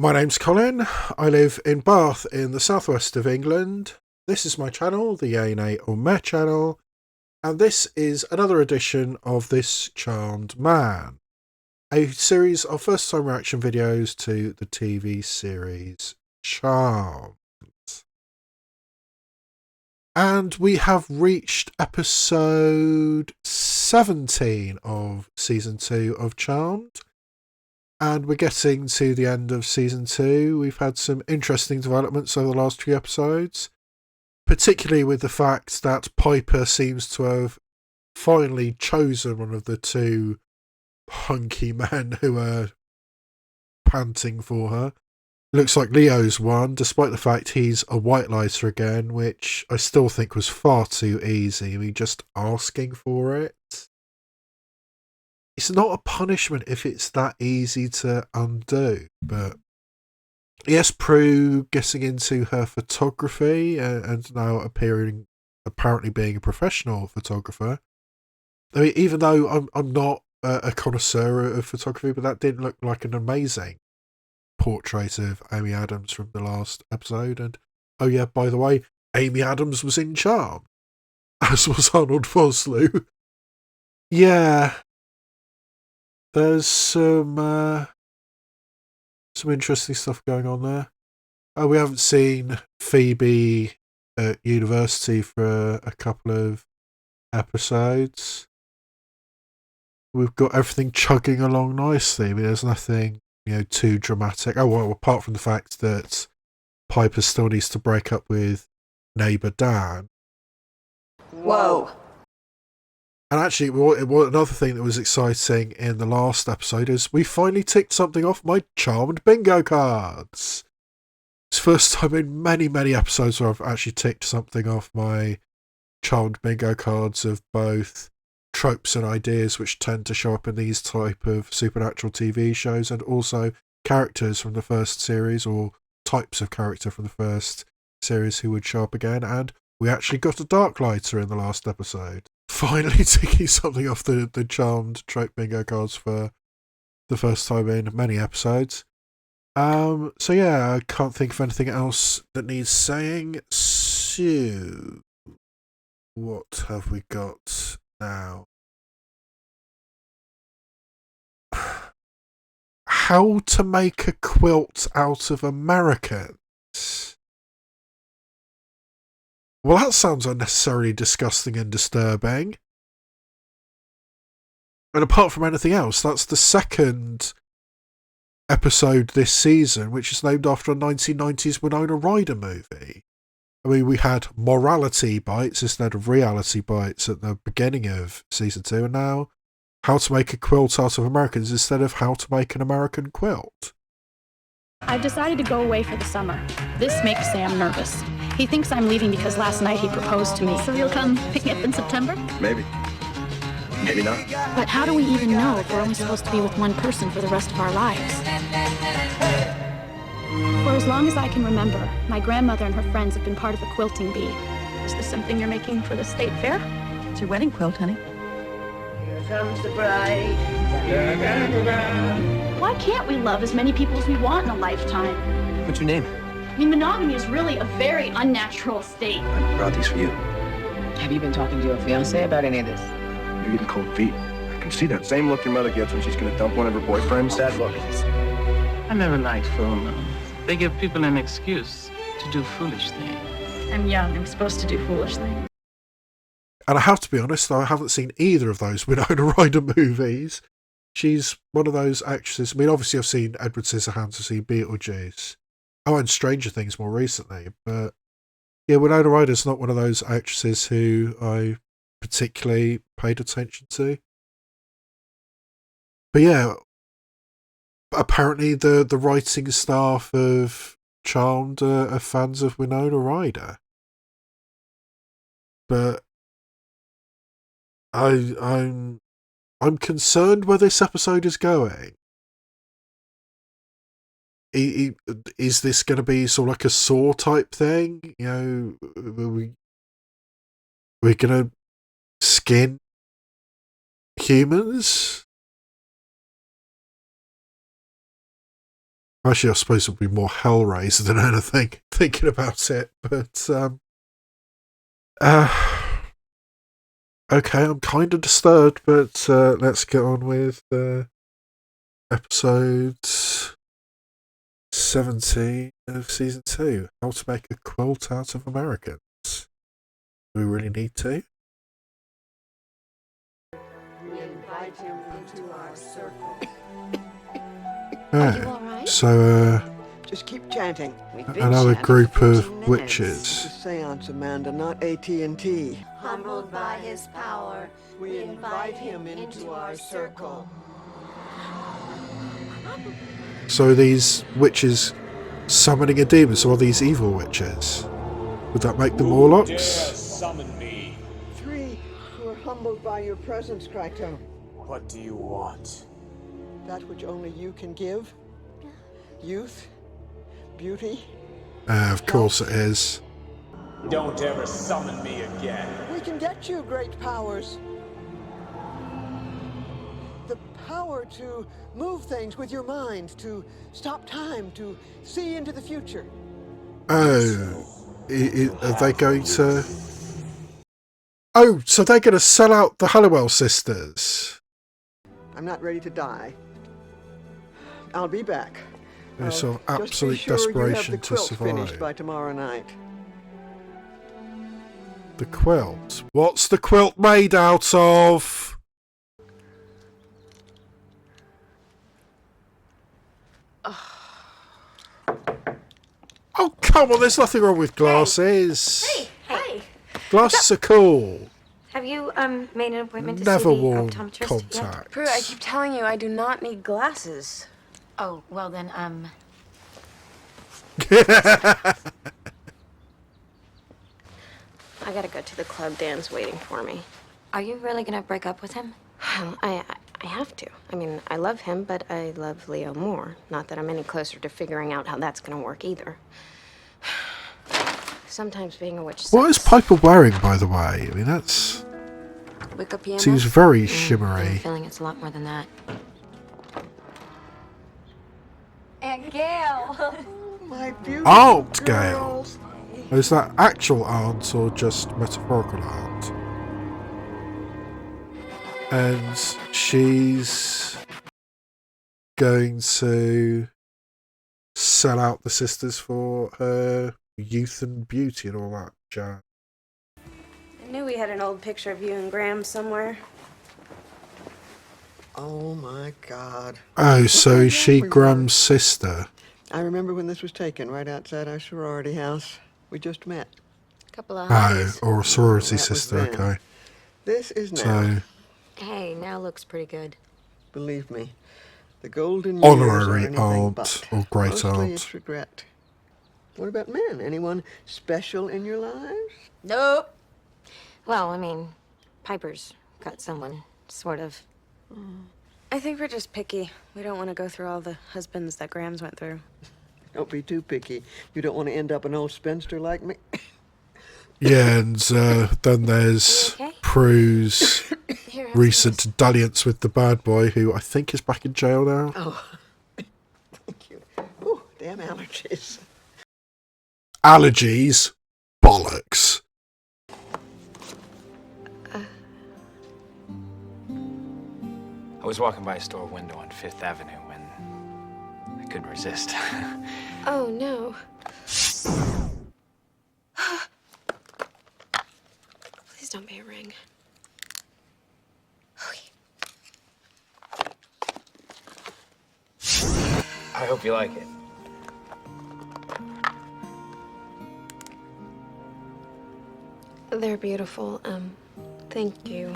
My name's Colin. I live in Bath in the southwest of England. This is my channel, the S02E17 channel, and this is another edition of This Charmed Man, a series of first time reaction videos to the TV series Charmed. And we have reached episode 17 of season 2 of Charmed. And we're getting to the end of season 2. We've had some interesting developments over the last few episodes, particularly with the fact that Piper seems to have finally chosen one of the two hunky men who are panting for her. Looks like Leo's won, despite the fact he's a white lighter again, which I still think was far too easy. I mean, just asking for it. It's not a punishment if it's that easy to undo, but yes, Prue getting into her photography and now apparently being a professional photographer. I mean, even though I'm not a connoisseur of photography, but that did look like an amazing portrait of Amy Adams from the last episode. And oh yeah, by the way, Amy Adams was in Charmed, as was Arnold Vosloo. Yeah. There's some interesting stuff going on there. We haven't seen Phoebe at university for a couple of episodes. We've got everything chugging along nicely. I mean, there's nothing, too dramatic. Oh, well, apart from the fact that Piper still needs to break up with neighbour Dan. Whoa. And actually, another thing that was exciting in the last episode is we finally ticked something off my Charmed bingo cards. It's the first time in many, many episodes where I've actually ticked something off my Charmed bingo cards of both tropes and ideas which tend to show up in these type of supernatural TV shows, and also characters from the first series or types of character from the first series who would show up again. And we actually got a Dark Lighter in the last episode. Finally ticking something off the Charmed trope bingo cards for the first time in many episodes. So yeah, I can't think of anything else that needs saying. So, what have we got now? How to make a quilt out of Americans. Well, that sounds unnecessarily disgusting and disturbing. And apart from anything else, that's the second episode this season which is named after a 1990s Winona Ryder movie. I mean, we had morality bites instead of reality bites at the beginning of season 2, and now how to make a quilt out of Americans instead of how to make an American quilt. I've decided to go away for the summer. This makes Sam nervous. He thinks I'm leaving because last night he proposed to me. So you'll come pick me up in September? Maybe. Maybe not. But how do we even know if we're only supposed to be with one person for the rest of our lives? For as long as I can remember, my grandmother and her friends have been part of a quilting bee. Is this something you're making for the state fair? It's your wedding quilt, honey. Here comes the bride. Why can't we love as many people as we want in a lifetime? What's your name? I mean, monogamy is really a very unnatural state. I brought these for you. Have you been talking to your fiancé about any of this? You're getting cold feet. I can see that same look your mother gets when she's gonna dump one of her boyfriends. That look. I never liked pheromones. They give people an excuse to do foolish things. I'm young. I'm supposed to do foolish things. And I have to be honest, though, I haven't seen either of those Winona Ryder movies. She's one of those actresses. I mean, obviously I've seen Edward Scissorhands, I've seen Beetlejuice. Oh, and Stranger Things more recently. But yeah, Winona Ryder's not one of those actresses who I particularly paid attention to. But yeah, apparently the writing staff of Charmed are fans of Winona Ryder. But I'm concerned where this episode is going. Is this going to be sort of like a Saw type thing? We're going to skin humans? Actually, I suppose it would be more Hellraiser than anything, thinking about it. But, okay, I'm kind of disturbed, but let's get on with episode 17 of season 2. How to make a quilt out of Americans. Do we really need to? We invite him into our circle. Are you all right? So, Just keep chanting. another group of witches. It's a seance, Amanda, not AT&T. Humbled by his power, we invite him into our circle. So these witches summoning a demon, so are these evil witches? Would that make them warlocks? Summon me. 3 who are humbled by your presence, Kryto. What do you want? That which only you can give. Youth, beauty. Of course it is. Don't ever summon me again. We can get you great powers. The power to move things with your mind, to stop time, to see into the future. Oh, are they going to... Oh, so they're going to sell out the Halliwell sisters. I'm not ready to die. I'll be back. There's sort of Just be absolute sure desperation you have the to quilt finished survive. by tomorrow night. The quilt. What's the quilt made out of? Oh, come on, there's nothing wrong with glasses. Hey, Glasses are cool. have you made an appointment to Never see the worn optometrist yet? contacts. Prue, I keep telling you I do not need glasses. Oh, well then, I gotta go to the club. Dan's waiting for me. are you really gonna break up with him? I have to. I mean, I love him, but I love Leo more. Not that I'm any closer to figuring out how that's gonna work either. Sometimes being a witch What is sucks. Piper wearing, by the way? I mean, that's... Wake up PMS? seems very I have a shimmery. feeling it's a lot more than that. Aunt Gail! My beautiful Aunt Gail. girls. Is that actual aunt or just metaphorical aunt? And she's going to sell out the sisters for her youth and beauty and all that jazz. I knew we had an old picture of you and Graham somewhere. Oh my God. Oh, so Okay, is she yeah, we Graham's sister? I remember when this was taken, right outside our sorority house. We just met. Couple of Oh, hotties. or a sorority That was sister, then. okay. This is now. So, Hey, now looks pretty good. Believe me, the golden years honorary are anything aunt but. or great Mostly aunt. it's regret. What about men? Anyone special in your lives? Nope. Well, I mean, Piper's got someone, sort of. I think we're just picky. We don't want to go through all the husbands that Graham's went through. Don't be too picky. You don't want to end up an old spinster like me. Yeah, and then there's You okay? Prue's Here, have recent dalliance with the bad boy, who I think is back in jail now. Oh, thank you. Oh, damn allergies. Allergies? Bollocks. I was walking by a store window on Fifth Avenue when I couldn't resist. Oh, no. Please don't be a ring. I hope you like it. They're beautiful. Thank you.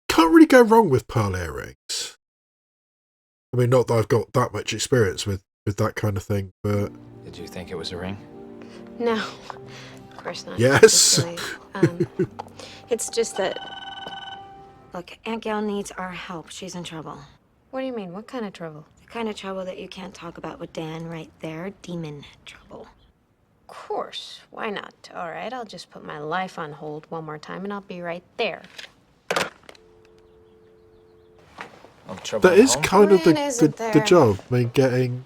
Can't really go wrong with pearl earrings. I mean, not that I've got that much experience with that kind of thing, but... Did you think it was a ring? No, of course not. Yes. It's just that... Look, Aunt Gail needs our help. She's in trouble. What do you mean? What kind of trouble? The kind of trouble that you can't talk about with Dan right there. Demon trouble. Of course. Why not? All right, I'll just put my life on hold one more time and I'll be right there. Oh, trouble That at is home? kind of When isn't the there? job. I mean, getting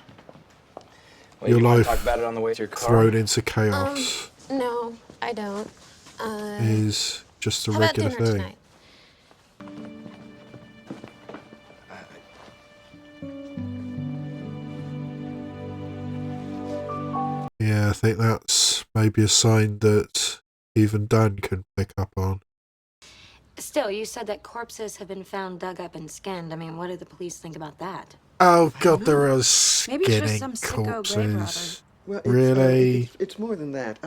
your you wanna life talk about it on the way to your car? thrown into chaos No, I don't. is just a How about regular dinner thing. tonight? Yeah, I think that's maybe a sign that even Dan can pick up on. Still, you said that corpses have been found, dug up, and skinned. I mean, what do the police think about that? Oh god, there are Maybe it's just skinning some sicko grave corpses. Well, Really? it's more than that.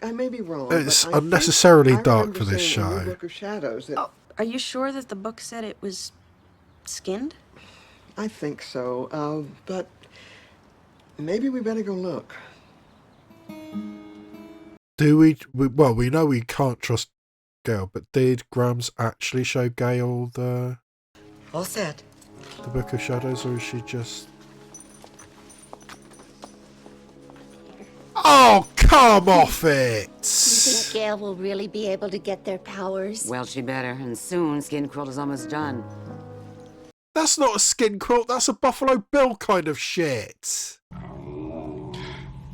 I may be wrong. It's but I unnecessarily think I dark remember for this seeing in your show. Book of Shadows that Oh, are you sure that the book said it was skinned? I think so. But maybe we better go look. Do we well, we know we can't trust Gail, but did Grams actually show Gail the All set. Book of Shadows, or is she just... Oh, come off it! You think Gail will really be able to get their powers? Well, she better, and soon. Skin Quilt is almost done. That's not a skin quilt, that's a Buffalo Bill kind of shit.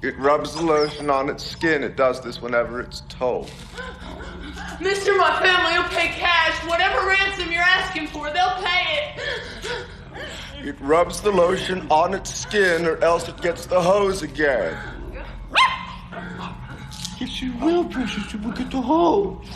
It rubs the lotion on its skin. It does this whenever it's told. Mister, my family will pay cash. Whatever ransom you're asking for, they'll pay it. It rubs the lotion on its skin, or else it gets the hose again. Yes, you will, precious. You will get the hose.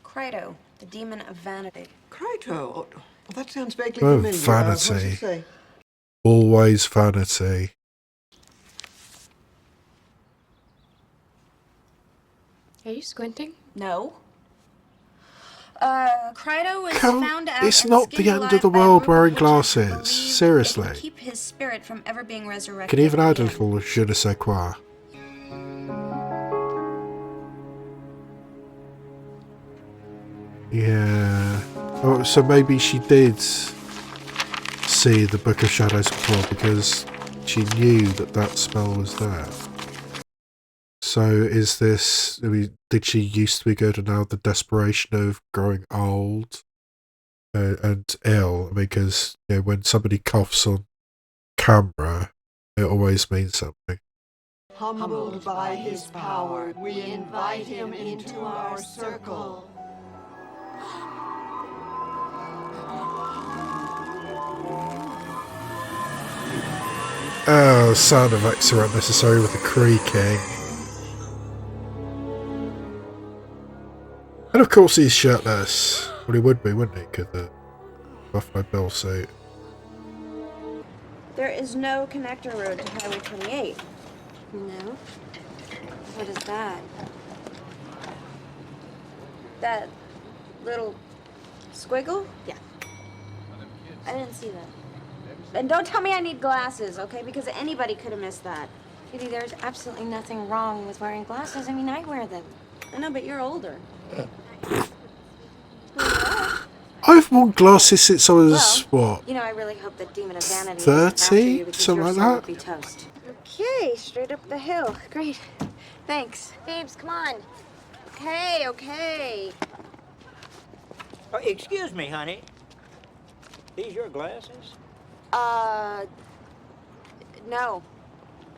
Crito, the demon of vanity. Crito. Oh, well, that sounds vaguely Oh, familiar. What's it vanity. say? Always vanity. Are you squinting? No. Crito was Come, found out it's and not skinned the end alive of the by a world group of wearing witches who glasses. believed they Seriously. could keep his spirit from ever being resurrected. Can even add a again. little je ne sais quoi. Yeah. Oh, so maybe she did see the Book of Shadows before because she knew that that spell was there. So is this... I mean, did she used to be good and now the desperation of growing old and ill? Because when somebody coughs on camera, it always means something. Humbled by his power, we invite him into our circle. Oh, sound effects are unnecessary with the creaking. And of course he's shirtless. Well, he would be, wouldn't he? Because the Buffalo Bill suit. There is no connector road to Highway 28. No? What is that? That little squiggle? Yeah. I didn't see that. And don't tell me I need glasses, okay? Because anybody could have missed that. Judy, there's absolutely nothing wrong with wearing glasses. I mean, I wear them. I know, but you're older. I've worn glasses since I was, what, You know, I really hope that demon of vanity 30? Something like that? Be toast. Okay, straight up the hill. Great. Thanks. Babes, come on. Okay. Oh, excuse me, honey. These your glasses? No.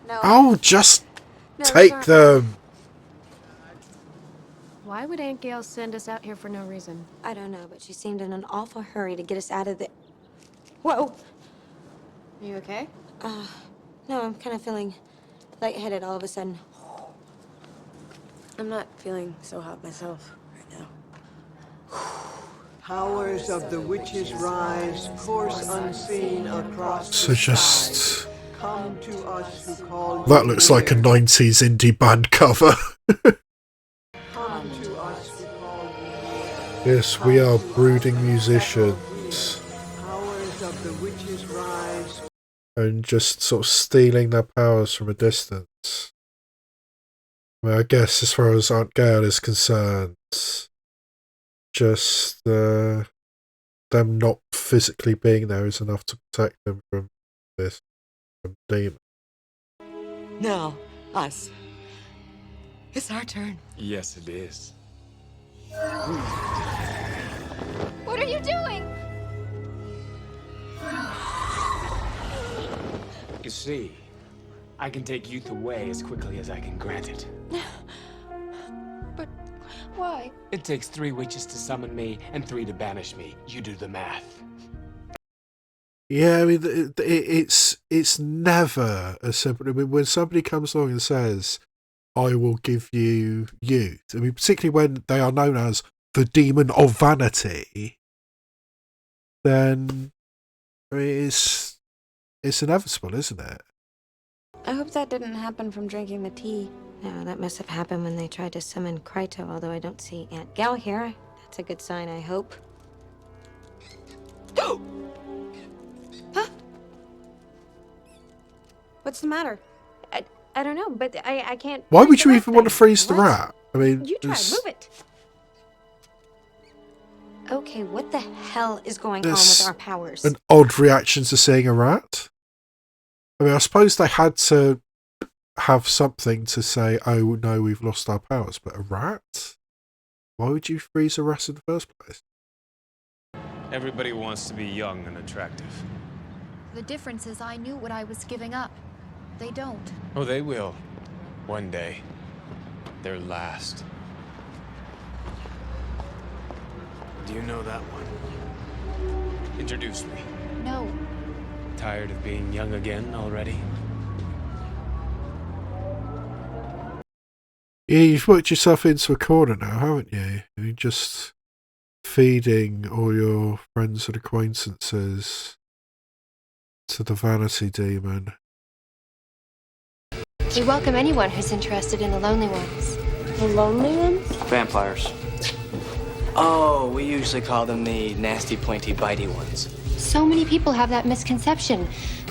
oh, just No, take those them. Why would Aunt Gail send us out here for no reason? I don't know, but she seemed in an awful hurry to get us out of the... Whoa! Are you okay? No, I'm kind of feeling lightheaded all of a sudden. I'm not feeling so hot myself right now. Powers of the witches rise, course unseen across So the just... sky. Come to us who call That you looks like a near. 90s indie band cover. Come to us who call you near. Yes, we are brooding musicians. Powers of the witches rise. And just sort of stealing their powers from a distance. Well, I guess as far as Aunt Gail is concerned, just them not physically being there is enough to protect them from this demon. Now, us. It's our turn. Yes, it is. What are you doing? You see, I can take youth away as quickly as I can grant it. But why? It takes 3 witches to summon me and 3 to banish me. You do the math. Yeah, I mean, it's never as simple. I mean, when somebody comes along and says, "I will give you youth," I mean, particularly when they are known as the demon of vanity, then I mean, it's inevitable, isn't it? I hope that didn't happen from drinking the tea. No, that must have happened when they tried to summon Kryto, although I don't see Aunt Gal here. That's a good sign, I hope. Huh? What's the matter? I don't know, but I can't... Why would you even want to freeze the rat? I mean, You try, move it. Okay, what the hell is going on with our powers? An odd reaction to seeing a rat. I mean, I suppose they had to have something to say, "Oh no, we've lost our powers," but a rat? Why would you freeze a rat in the first place? Everybody wants to be young and attractive. The difference is I knew what I was giving up. They don't. Oh, they will. One day. Their last. Do you know that one? Introduce me. No. Tired of being young again already? Yeah, you've worked yourself into a corner now, haven't you? You're just feeding all your friends and acquaintances to the vanity demon. We welcome anyone who's interested in the lonely ones. The lonely ones? Vampires. Oh, we usually call them the nasty, pointy, bitey ones. So many people have that misconception,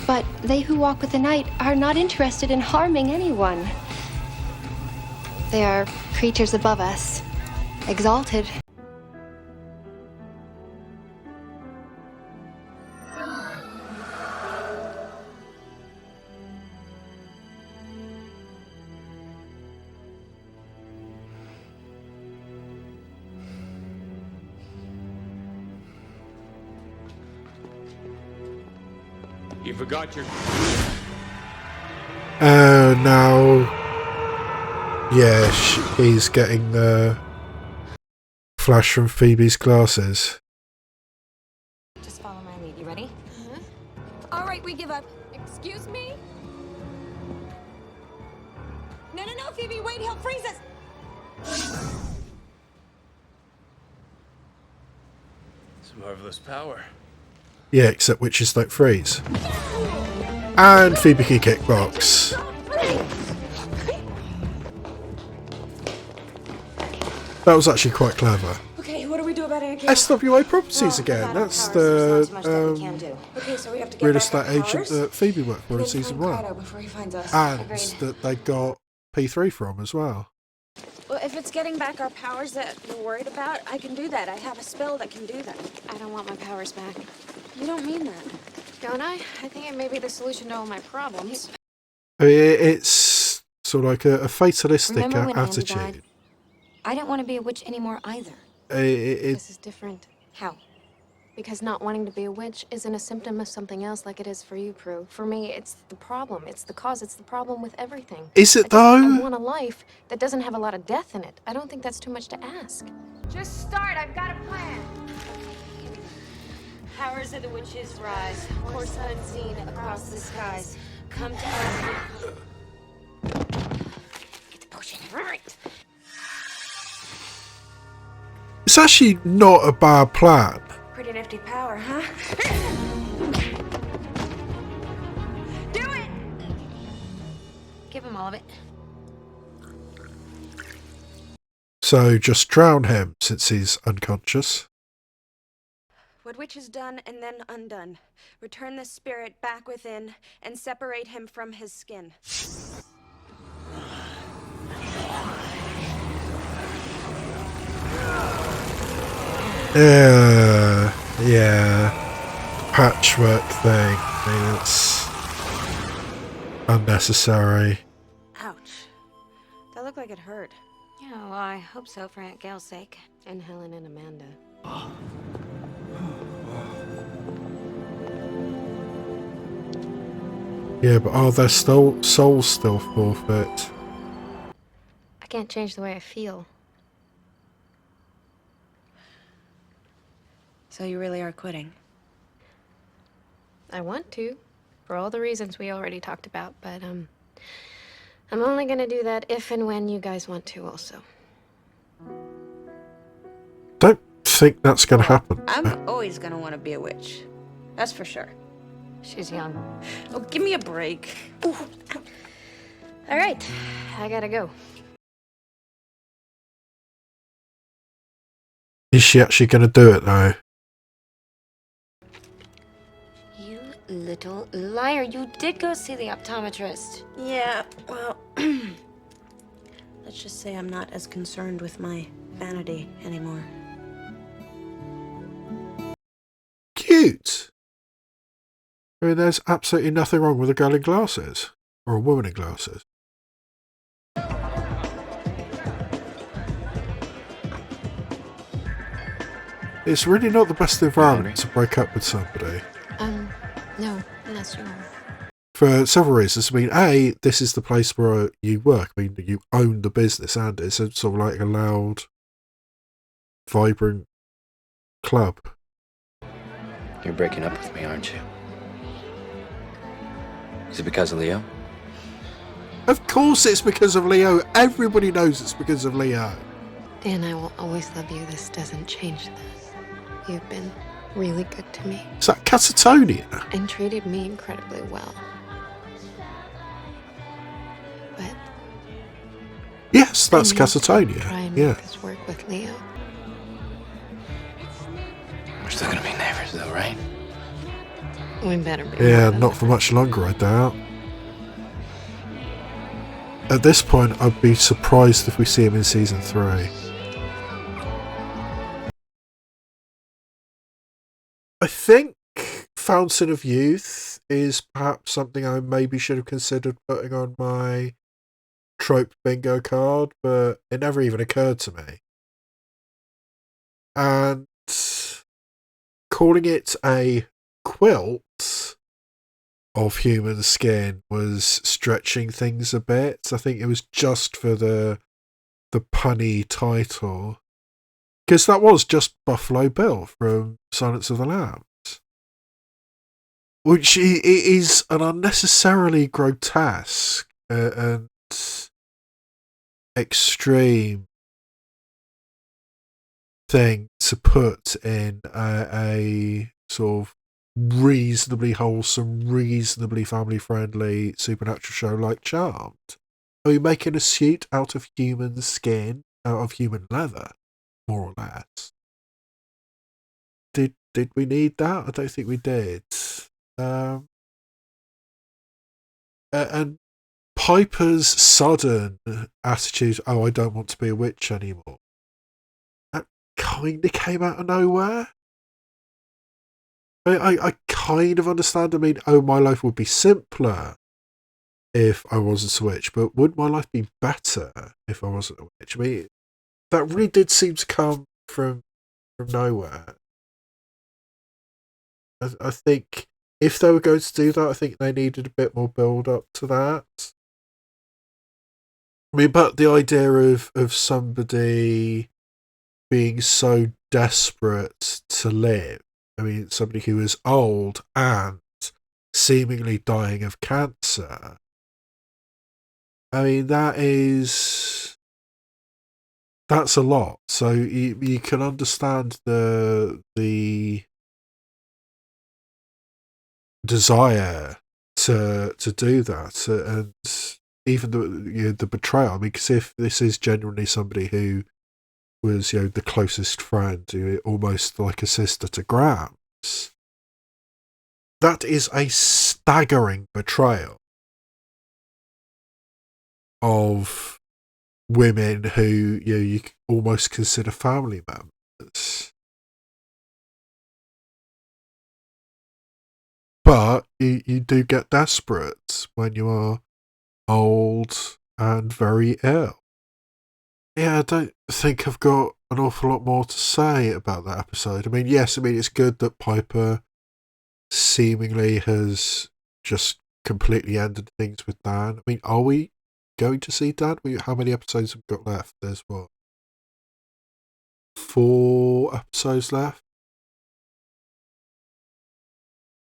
but they who walk with the night are not interested in harming anyone. They are creatures above us, exalted. You forgot your... Now... Yeah, he's getting the flash from Phoebe's glasses. Just follow my lead. You ready? All right, we give up. Excuse me? No, Phoebe, wait, he'll freeze us. It's marvelous power. Yeah, except witches don't freeze. And Phoebe can kickbox. That was actually quite clever. Okay, what do we do about it? SWA Properties again. That's the Okay, so we have to get real back estate our agent powers. that Phoebe worked for in Then season find 1. Kryto before he finds us. And Agreed. that they got P3 from as well. Well, if it's getting back our powers that we're worried about, I can do that. I have a spell that can do that. I don't want my powers back. You don't mean that. Don't I? I think it may be the solution to all my problems. It's sort of like a fatalistic Remember when Andy attitude. died? I don't want to be a witch anymore either. This is different. How? Because not wanting to be a witch isn't a symptom of something else like it is for you, Prue. For me, it's the problem. It's the cause. It's the problem with everything. Is it, I though? want a life that doesn't have a lot of death in it. I don't think that's too much to ask. Just start. I've got a plan. Powers of the witches rise, course unseen across the skies. Come to us. Get the potion. Right. It's actually not a bad plan. Pretty nifty power, huh? Do it! Give him all of it. So just drown him since he's unconscious. What which is done and then undone. Return the spirit back within and separate him from his skin. Yeah. Patchwork thing. I mean, it's unnecessary. Ouch. That looked like it hurt. Yeah, well, I hope so for Aunt Gail's sake. And Helen and Amanda. Yeah, but are their souls still forfeit? I can't change the way I feel. So you really are quitting? I want to, for all the reasons we already talked about, but, I'm only gonna do that if and when you guys want to also. Don't think that's gonna happen. I'm always gonna want to be a witch. That's for sure. She's young. Oh, give me a break. Ooh. All right, I gotta go. Is she actually gonna do it though? You little liar, you did go see the optometrist. Yeah, well, let's just say I'm not as concerned with my vanity anymore. Cute! I mean, there's absolutely nothing wrong with a girl in glasses. Or a woman in glasses. It's really not the best environment to break up with somebody. No, unless you are. For several reasons. I mean, A, this is the place where you work. I mean, you own the business and it's a sort of like a loud, vibrant club. You're breaking up with me, aren't you? Is it because of Leo? Of course it's because of Leo. Everybody knows it's because of Leo. Dan, I will always love you. This doesn't change this. You've been really good to me. Is that Catatonia? And treated me incredibly well. But Yes, that's Catatonia. try and Yeah. make this work with Leo. We're still gonna be neighbors, though, right? We better be. Yeah, not for much longer, I doubt. At this point, I'd be surprised if we see him in season 3. I think Fountain of Youth is perhaps something I maybe should have considered putting on my trope bingo card, but it never even occurred to me. And calling it a quilt of human skin was stretching things a bit. I think it was just for the punny title. Because that was just Buffalo Bill from Silence of the Lambs. Which is an unnecessarily grotesque and extreme thing to put in a sort of reasonably wholesome, reasonably family-friendly supernatural show like Charmed. Are we making a suit out of human skin, out of human leather, more or less? Did we need that? I don't think we did. And Piper's sudden attitude, oh, I don't want to be a witch anymore, that kind of came out of nowhere. I kind of understand. I mean, oh, my life would be simpler if I wasn't a witch, but would my life be better if I wasn't a witch? I mean, that really did seem to come from nowhere. I think if they were going to do that, I think they needed a bit more build up to that. I mean, but the idea of somebody being so desperate to live, I mean, somebody who is old and seemingly dying of cancer, I mean, that's a lot. So you can understand the desire to do that, and even the betrayal. I mean, because if this is genuinely somebody who was the closest friend, almost like a sister to Grams, that is a staggering betrayal of women who you almost consider family members. But you do get desperate when you are old and very ill. Yeah, I don't think I've got an awful lot more to say about that episode. I mean, yes, it's good that Piper seemingly has just completely ended things with Dan. I mean, are we going to see Dan? How many episodes have we got left? There's what? 4 episodes left?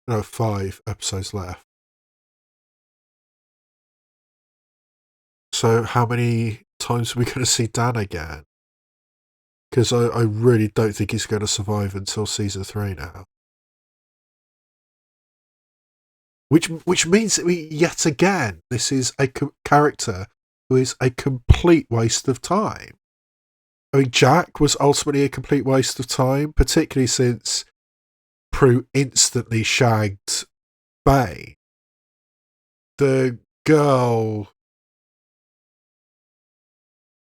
No, 5 episodes left. So how many times are we going to see Dan again? Because I really don't think he's going to survive until season 3 now. Which means that yet again, this is a character who is a complete waste of time. I mean, Jack was ultimately a complete waste of time, particularly since Prue instantly shagged Bay. The girl...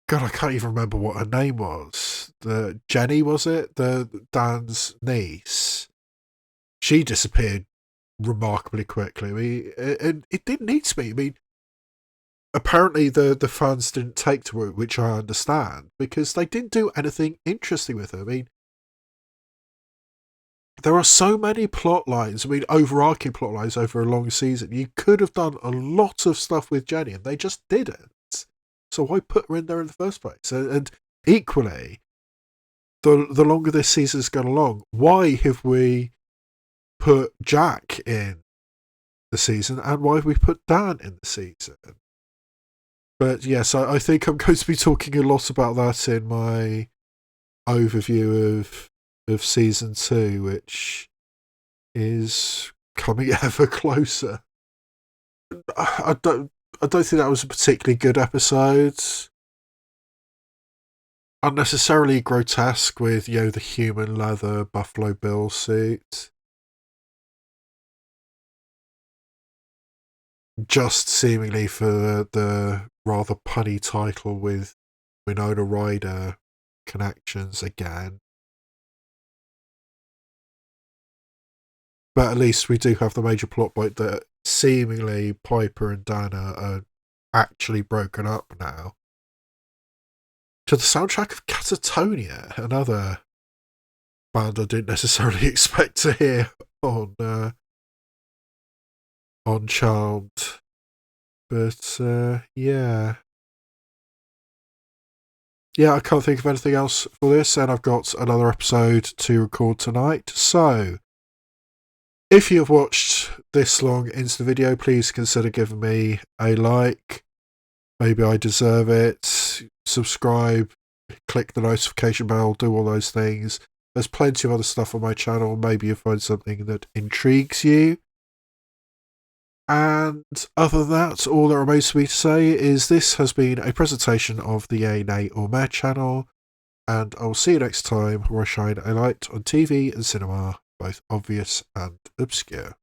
God, I can't even remember what her name was. Jenny, was it? Dan's niece. She disappeared remarkably quickly. I mean, and it didn't need to be. I mean, apparently the fans didn't take to it, which I understand, because they didn't do anything interesting with her. I mean, there are so many plot lines, overarching plot lines over a long season. You could have done a lot of stuff with Jenny, and they just didn't. So why put her in there in the first place? And equally, the longer this season's gone along, why have we put Jack in the season, and why have we put Dan in the season? But yes, I think I'm going to be talking a lot about that in my overview of season 2, which is coming ever closer. I don't think that was a particularly good episode. Unnecessarily grotesque with, the human leather Buffalo Bill suit. Just seemingly for the rather punny title with Winona Ryder connections again. But at least we do have the major plot point that seemingly Piper and Dana are actually broken up now. To the soundtrack of Catatonia, another band I didn't necessarily expect to hear on Charmed. But yeah. Yeah, I can't think of anything else for this, and I've got another episode to record tonight. So, if you've watched this long into the video, please consider giving me a like. Maybe I deserve it. Subscribe, click the notification bell, do all those things. There's plenty of other stuff on my channel. Maybe you'll find something that intrigues you. And other than that, all that remains for me to say is this has been a presentation of the Yay, Nay or Meh channel, and I'll see you next time where I shine a light on TV and cinema, both obvious and obscure.